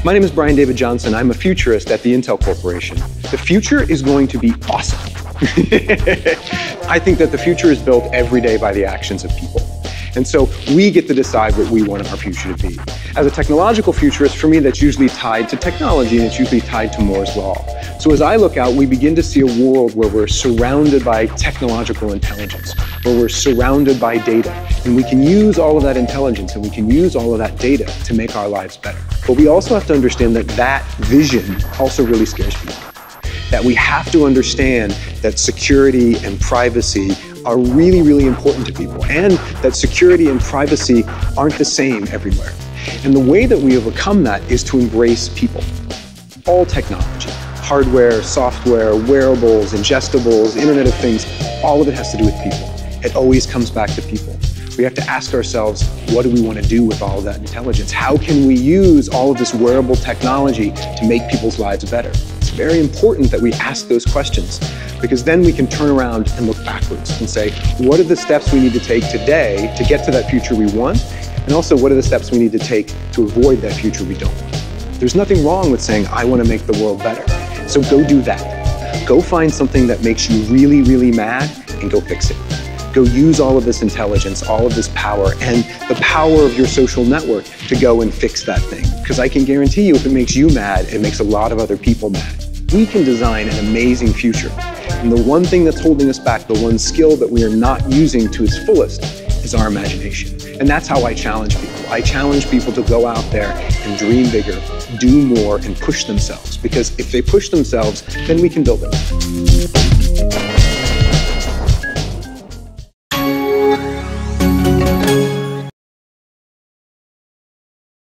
My name is Brian David Johnson. I'm a futurist at the Intel Corporation. The future is going to be awesome. I think that the future is built every day by the actions of people. And so we get to decide what we want our future to be. As a technological futurist, for me, that's usually tied to technology, and it's usually tied to Moore's Law. So as I look out, we begin to see a world where we're surrounded by technological intelligence, where we're surrounded by data, and we can use all of that intelligence and we can use all of that data to make our lives better. But we also have to understand that that vision also really scares people. That we have to understand that security and privacy are really, really important to people, and that security and privacy aren't the same everywhere. And the way that we overcome that is to embrace people. All technology, hardware, software, wearables, ingestibles, Internet of Things, all of it has to do with people. It always comes back to people. We have to ask ourselves, what do we want to do with all of that intelligence? How can we use all of this wearable technology to make people's lives better? It's very important that we ask those questions, because then we can turn around and look backwards and say, what are the steps we need to take today to get to that future we want? And also, what are the steps we need to take to avoid that future we don't want? There's nothing wrong with saying, I want to make the world better. So go do that. Go find something that makes you really, really mad and go fix it. Go use all of this intelligence, all of this power, and the power of your social network to go and fix that thing. Because I can guarantee you, if it makes you mad, it makes a lot of other people mad. We can design an amazing future. And the one thing that's holding us back, the one skill that we are not using to its fullest, is our imagination. And that's how I challenge people. I challenge people to go out there and dream bigger, do more, and push themselves. Because if they push themselves, then we can build it.